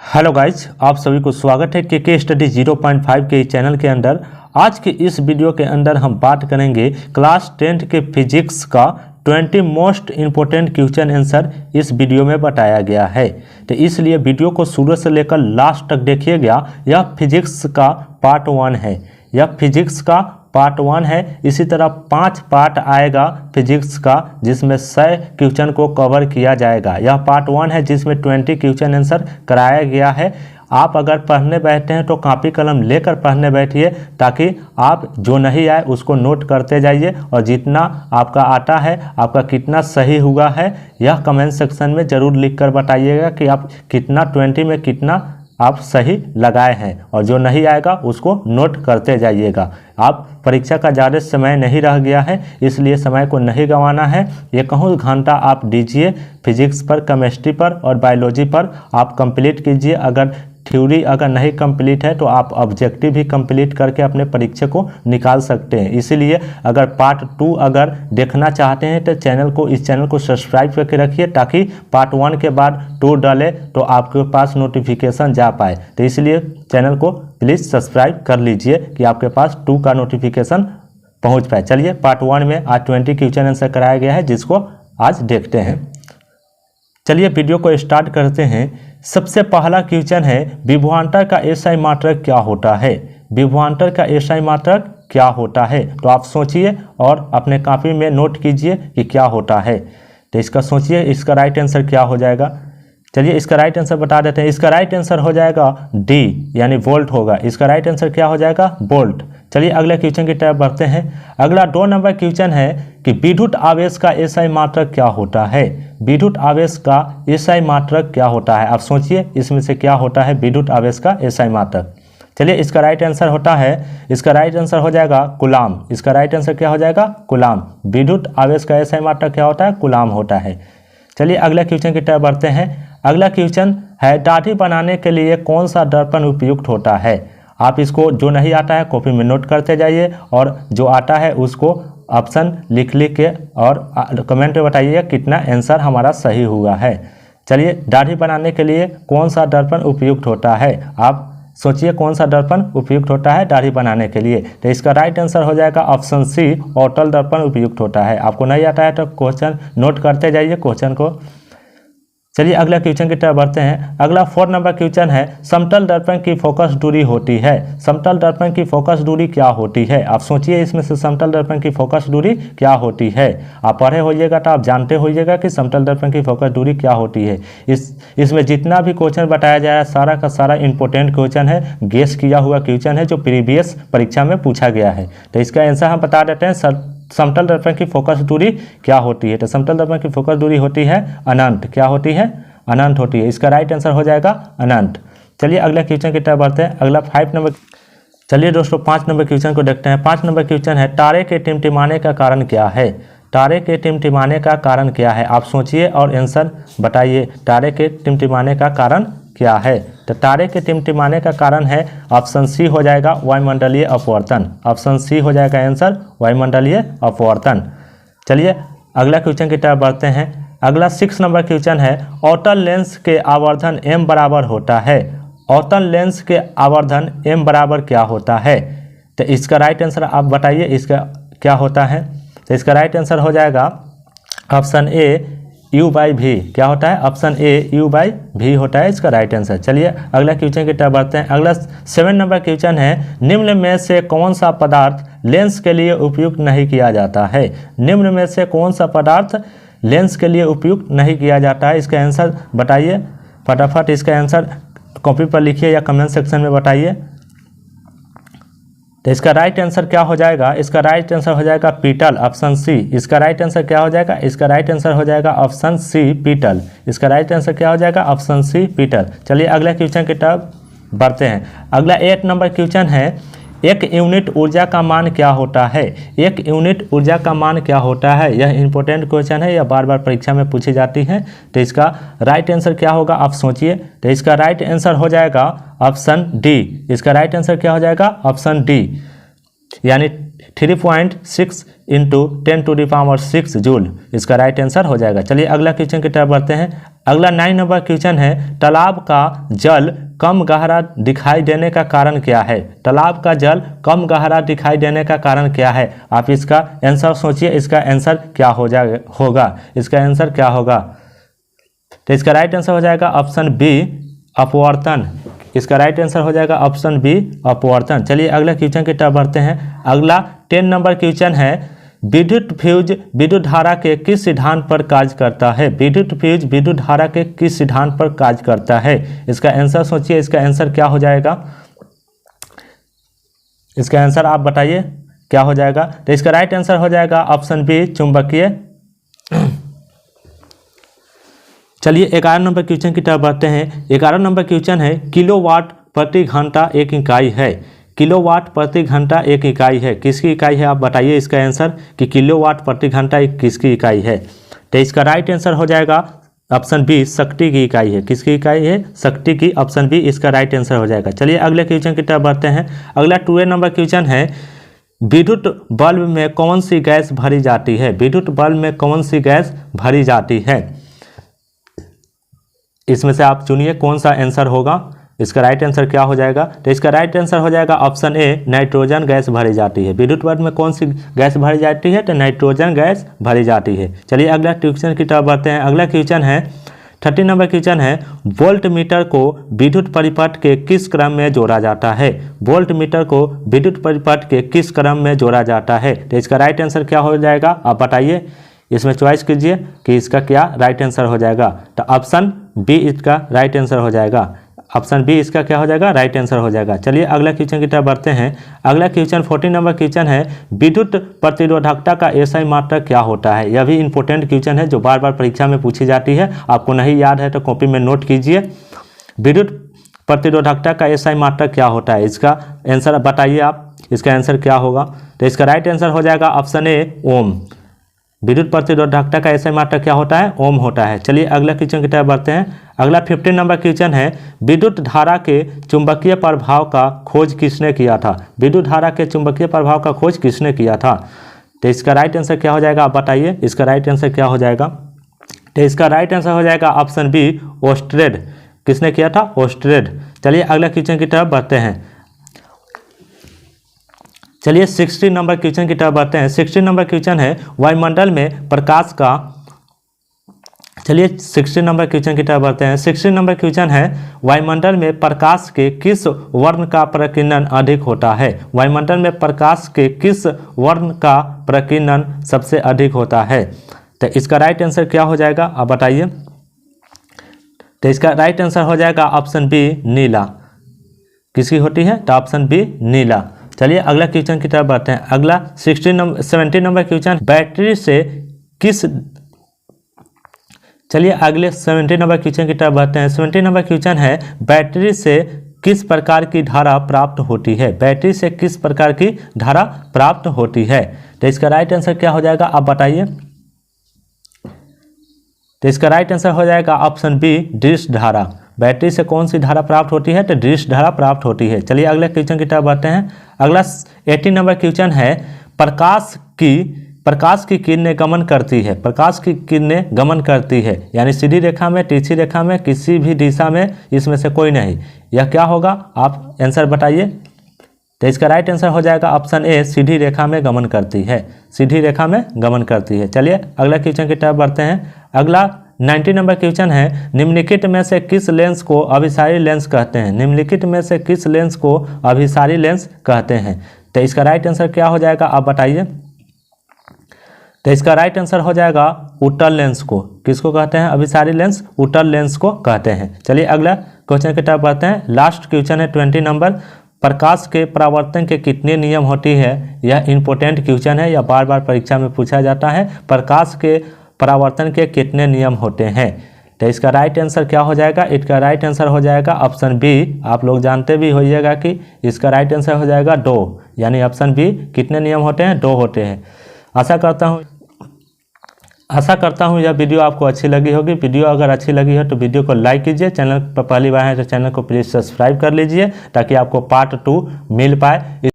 Hello guys, आप सभी को स्वागत है के स्टडी 0.5 के चैनल के अंदर। आज के इस वीडियो के अंदर हम बात करेंगे क्लास 10 के फिजिक्स का 20 मोस्ट इम्पोर्टेंट क्वेश्चन आंसर इस वीडियो में बताया गया है। तो इसलिए वीडियो को शुरू से लेकर लास्ट तक देखिएगा। यह फिजिक्स का पार्ट 1 है। यह फिजिक्स का पार्ट 1 है। इसी तरह 5 पार्ट आएगा फिजिक्स का, जिसमें 100 क्वेश्चन को कवर किया जाएगा। यह पार्ट 1 है जिसमें 20 क्वेश्चन आंसर कराया गया है। आप अगर पढ़ने बैठते हैं तो कॉपी कलम लेकर पढ़ने बैठिए, ताकि आप जो नहीं आए उसको नोट करते जाइए और जितना आपका आता है, आपका कितना सही हुआ है, यह कमेंट सेक्शन में ज़रूर लिख कर बताइएगा कि आप कितना 20 में कितना आप सही लगाए हैं, और जो नहीं आएगा उसको नोट करते जाइएगा। आप परीक्षा का ज़्यादा समय नहीं रह गया है, इसलिए समय को नहीं गंवाना है। ये कहूँ घंटा आप दीजिए फिजिक्स पर, केमिस्ट्री पर और बायोलॉजी पर आप कंप्लीट कीजिए। अगर थ्योरी अगर नहीं कंप्लीट है तो आप ऑब्जेक्टिव भी कंप्लीट करके अपने परीक्षा को निकाल सकते हैं। इसीलिए अगर पार्ट 2 अगर देखना चाहते हैं तो इस चैनल को सब्सक्राइब करके रखिए, ताकि पार्ट 1 के बाद 2 डाले तो आपके पास नोटिफिकेशन जा पाए। तो इसलिए चैनल को प्लीज़ सब्सक्राइब कर लीजिए कि आपके पास 2 का नोटिफिकेशन पहुँच पाए। चलिए, पार्ट 1 में आज 20 क्वेश्चन आंसर कराया गया है, जिसको आज देखते हैं। चलिए वीडियो को स्टार्ट करते हैं। सबसे पहला क्वेश्चन है, विभवांतर का एसआई मात्रक क्या होता है? विभवांतर का एसआई मात्रक क्या होता है? तो आप सोचिए और अपने कॉपी में नोट कीजिए कि क्या होता है। तो इसका सोचिए, इसका राइट आंसर क्या हो जाएगा। चलिए इसका राइट आंसर बता देते हैं। इसका राइट आंसर हो जाएगा डी, यानी वोल्ट होगा। इसका राइट आंसर क्या हो जाएगा? वोल्ट। चलिए अगले क्वेश्चन की तरफ बढ़ते हैं। अगला 2 नंबर क्वेश्चन है कि विद्युत आवेश का एसआई मात्रक क्या होता है? विद्युत आवेश का एसआई मात्रक क्या होता है? आप सोचिए इसमें से क्या होता है विद्युत आवेश का एसआई मात्रक। चलिए इसका राइट आंसर होता है, इसका राइट आंसर हो जाएगा कूलाम। इसका राइट आंसर क्या हो जाएगा? कूलाम। विद्युत आवेश का एसआई मात्रक क्या होता है? कूलाम होता है। चलिए अगले क्वेश्चन की तरफ बढ़ते हैं। अगला क्वेश्चन है, दाढ़ी बनाने के लिए कौन सा दर्पण उपयुक्त होता है? आप इसको जो नहीं आता है कॉपी में नोट करते जाइए, और जो आता है उसको ऑप्शन लिख के और कमेंट में बताइए कितना आंसर हमारा सही हुआ है। चलिए, दाढ़ी बनाने के लिए कौन सा दर्पण उपयुक्त होता है? आप सोचिए कौन सा दर्पण उपयुक्त होता है दाढ़ी बनाने के लिए। तो इसका राइट आंसर हो जाएगा ऑप्शन सी, अवतल दर्पण उपयुक्त होता है। आपको नहीं आता है तो क्वेश्चन नोट करते जाइए क्वेश्चन को। चलिए अगला क्वेश्चन की तरफ बढ़ते हैं। अगला 4 नंबर क्वेश्चन है, समतल दर्पण की फोकस दूरी होती है। समतल दर्पण की फोकस दूरी क्या होती है? आप सोचिए इसमें से समतल दर्पण की फोकस दूरी क्या होती है। आप पढ़े होइएगा तो आप जानते होइएगा कि समतल दर्पण की फोकस दूरी क्या होती है। इसमें जितना भी क्वेश्चन बताया जाए सारा का सारा इंपॉर्टेंट क्वेश्चन है, गेस किया हुआ क्वेश्चन है जो प्रीवियस परीक्षा में पूछा गया है। तो इसका आंसर हम बता देते हैं। समतल दर्पण की फोकस दूरी क्या होती है? तो समतल दर्पण की फोकस दूरी होती है अनंत। क्या होती है? अनंत होती है। इसका राइट आंसर हो जाएगा अनंत। चलिए अगले क्वेश्चन की तरफ बढ़ते हैं। अगला 5 नंबर। चलिए दोस्तों 5 नंबर क्वेश्चन को देखते हैं। 5 नंबर क्वेश्चन है, तारे के टिमटिमाने का कारण क्या है? तारे के टिमटिमाने का कारण क्या है? आप सोचिए और आंसर बताइए। तारे के टिमटिमाने का कारण क्या है? तो तारे के टिमटिमाने का कारण है ऑप्शन सी हो जाएगा वायुमंडलीय अपवर्तन। ऑप्शन सी हो जाएगा आंसर वायुमंडलीय अपवर्तन। चलिए अगला क्वेश्चन की तरफ बढ़ते हैं। अगला 6 नंबर क्वेश्चन है, अवतल लेंस के आवर्धन m बराबर होता है। अवतल लेंस के आवर्धन m बराबर क्या होता है? तो इसका राइट आंसर आप बताइए, इसका क्या होता है। तो इसका राइट आंसर हो जाएगा ऑप्शन ए u/v। क्या होता है? ऑप्शन ए u/v होता है इसका राइट आंसर। चलिए अगला क्वेश्चन की तरफ बढ़ते हैं। अगला 7 नंबर क्वेश्चन है, निम्न में से कौन सा पदार्थ लेंस के लिए उपयुक्त नहीं किया जाता है? निम्न में से कौन सा पदार्थ लेंस के लिए उपयुक्त नहीं किया जाता है? इसका आंसर बताइए फटाफट। इसका आंसर कॉपी पर लिखिए या कमेंट सेक्शन में बताइए। तो इसका राइट आंसर क्या हो जाएगा? इसका राइट आंसर हो जाएगा पीतल, ऑप्शन सी। इसका राइट आंसर क्या हो जाएगा? इसका राइट आंसर हो जाएगा ऑप्शन सी पीतल। इसका राइट आंसर क्या हो जाएगा? ऑप्शन सी पीतल। चलिए अगला क्वेश्चन की तरफ बढ़ते हैं। अगला 8 नंबर क्वेश्चन है, एक यूनिट ऊर्जा का मान क्या होता है? एक यूनिट ऊर्जा का मान क्या होता है? यह इंपॉर्टेंट क्वेश्चन है, यह बार बार परीक्षा में पूछी जाती है। तो इसका राइट आंसर क्या होगा आप सोचिए। तो इसका राइट आंसर हो जाएगा ऑप्शन डी। इसका राइट आंसर क्या हो जाएगा? ऑप्शन डी, यानी 3.6 इंटू 10⁻6 जूल इसका राइट आंसर हो जाएगा। चलिए अगला क्वेश्चन की तरफ बढ़ते हैं। अगला 9 नंबर क्वेश्चन है, तालाब का जल कम गहरा दिखाई देने का कारण क्या है? तालाब का जल कम गहरा दिखाई देने का कारण क्या है? आप इसका आंसर सोचिए, इसका आंसर क्या होगा? इसका आंसर क्या होगा? तो इसका राइट आंसर हो जाएगा ऑप्शन बी, अपवर्तन। इसका राइट आंसर हो जाएगा ऑप्शन बी, अपवर्तन। चलिए अगला क्वेश्चन की तरफ बढ़ते हैं। अगला 10 नंबर क्वेश्चन है, विद्युत फ्यूज विद्युत धारा के किस सिद्धांत पर कार्य करता है? विद्युत फ्यूज विद्युत धारा के किस सिद्धांत पर कार्य करता है? इसका आंसर सोचिए, इसका आंसर क्या हो जाएगा? इसका आंसर आप बताइए क्या हो जाएगा? तो इसका राइट आंसर हो जाएगा ऑप्शन बी, चुंबकीय। चलिए 11 नंबर क्वेश्चन की तरफ बढ़ते हैं। 11 नंबर क्वेश्चन है, किलोवाट प्रति घंटा एक इकाई है। किलोवाट प्रति घंटा एक इकाई है, किसकी इकाई है? आप बताइए इसका आंसर कि किलोवाट प्रति घंटा किसकी इकाई है। तो इसका राइट आंसर हो जाएगा ऑप्शन बी, शक्ति की इकाई है। किसकी इकाई है? शक्ति की। ऑप्शन बी इसका राइट आंसर हो जाएगा। चलिए अगले क्वेश्चन की तरफ बढ़ते हैं। अगला 12 नंबर क्वेश्चन है, विद्युत बल्ब में कौन सी गैस भरी जाती है? विद्युत बल्ब में कौन सी गैस भरी जाती है? इसमें से आप चुनिए कौन सा आंसर होगा। इसका राइट आंसर क्या हो जाएगा? तो इसका राइट आंसर हो जाएगा ऑप्शन ए, नाइट्रोजन गैस भरी जाती है। विद्युत बल्ब में कौन सी गैस भरी जाती है? तो नाइट्रोजन गैस भरी जाती है। चलिए अगला क्वेश्चन की तरफ बढ़ते हैं। अगला क्वेश्चन है 30 नंबर क्वेश्चन है, वोल्ट मीटर को विद्युत परिपथ के किस क्रम में जोड़ा जाता है? वोल्ट मीटर को विद्युत परिपथ के किस क्रम में जोड़ा जाता है? तो इसका राइट आंसर क्या हो जाएगा? आप बताइए, इसमें चॉइस कीजिए कि इसका क्या राइट आंसर हो जाएगा। तो ऑप्शन बी इसका राइट आंसर हो जाएगा। ऑप्शन बी इसका क्या हो जाएगा? राइट आंसर हो जाएगा। चलिए अगला क्वेश्चन की तरफ बढ़ते हैं। अगला क्वेश्चन 14 नंबर क्वेश्चन है, विद्युत प्रतिरोधकता का एसआई मात्रक क्या होता है? यह भी इंपॉर्टेंट क्वेश्चन है जो बार बार परीक्षा में पूछी जाती है। आपको नहीं याद है तो कॉपी में नोट कीजिए। विद्युत प्रतिरोधकता का एसआई मात्रक क्या होता है? इसका आंसर बताइए आप, इसका आंसर क्या होगा? तो इसका राइट आंसर हो जाएगा ऑप्शन ए, ओम। विद्युत प्रतिरोधकता का एसआई मात्रक क्या होता है? ओम होता है। चलिए अगला क्वेश्चन की तरफ बढ़ते हैं। अगला 15 नंबर क्वेश्चन है, विद्युत धारा के चुंबकीय प्रभाव का खोज किसने किया था? विद्युत धारा के चुंबकीय प्रभाव का खोज किसने किया था? तो इसका राइट आंसर क्या हो जाएगा? आप बताइए, इसका राइट आंसर क्या हो जाएगा? तो इसका राइट आंसर हो जाएगा ऑप्शन बी, ओस्ट्रेड। किसने किया था? ओस्ट्रेड। चलिए अगला क्वेश्चन की तरफ बढ़ते हैं। चलिए 16 नंबर क्वेश्चन की तरफ बढ़ते हैं। 16 नंबर क्वेश्चन है, वायुमंडल में प्रकाश का। चलिए 16 नंबर क्वेश्चन की तरफ बढ़ते हैं। 16 नंबर क्वेश्चन है, वायुमंडल में प्रकाश के किस वर्ण का प्रकीर्णन अधिक होता है? वायुमंडल में प्रकाश के किस वर्ण का प्रकीर्णन सबसे अधिक होता है? तो इसका राइट आंसर क्या हो जाएगा? आप बताइए। तो इसका राइट आंसर हो जाएगा ऑप्शन बी, नीला। किसकी होती है? तो ऑप्शन बी, नीला। चलिए अगला क्वेश्चन की तरफ बढ़ते हैं। अगला 17 नंबर क्वेश्चन, बैटरी से किस। चलिए अगले 17 नंबर क्वेश्चन की तरफ बढ़ते हैं। 17 नंबर क्वेश्चन है, बैटरी से किस प्रकार की धारा प्राप्त होती है? बैटरी से किस प्रकार की धारा प्राप्त होती है? तो इसका राइट आंसर क्या हो जाएगा? आप बताइए। तो इसका राइट आंसर हो जाएगा ऑप्शन बी, दृश्य धारा। बैटरी से कौन सी धारा प्राप्त होती है? तो दृश्य धारा प्राप्त होती है। चलिए अगले क्वेश्चन की तरफ बढ़ते हैं। अगला 18 नंबर क्वेश्चन है, प्रकाश की किरणें गमन करती है। प्रकाश की किरणें गमन करती है, यानी सीधी रेखा में, तिरछी रेखा में, किसी भी दिशा में, इसमें से कोई नहीं। यह क्या होगा? आप आंसर बताइए। तो इसका राइट आंसर हो जाएगा ऑप्शन ए, सीधी रेखा में गमन करती है। सीधी रेखा में गमन करती है। चलिए अगला क्वेश्चन की तरफ बढ़ते हैं। अगला 90 नंबर क्वेश्चन है, निम्नलिखित में से किस लेंस को अभिसारी लेंस कहते हैं? निम्नलिखित में से किस लेंस को अभिसारी लेंस कहते हैं? तो इसका राइट आंसर क्या हो जाएगा? आप बताइए। तो इसका राइट आंसर हो जाएगा उत्तल लेंस को। किसको कहते हैं? अभिसारी लेंस, उत्तल लेंस को कहते हैं। चलिए अगला क्वेश्चन की तरफ बढ़ते हैं। लास्ट क्वेश्चन है 20 नंबर, प्रकाश के परावर्तन के कितने नियम होती है? यह इंपॉर्टेंट क्वेश्चन है, यह बार बार परीक्षा में पूछा जाता है। प्रकाश के परावर्तन के कितने नियम होते हैं? तो इसका राइट आंसर क्या हो जाएगा? इसका राइट आंसर हो जाएगा ऑप्शन बी। आप लोग जानते भी होइएगा कि इसका राइट आंसर हो जाएगा 2, यानी ऑप्शन बी। कितने नियम होते हैं? 2 होते हैं। आशा करता हूँ यह वीडियो आपको अच्छी लगी होगी। वीडियो अगर अच्छी लगी हो तो वीडियो को लाइक कीजिए। चैनल पर पहली बार है तो चैनल को प्लीज़ सब्सक्राइब कर लीजिए ताकि आपको पार्ट 2 मिल पाए।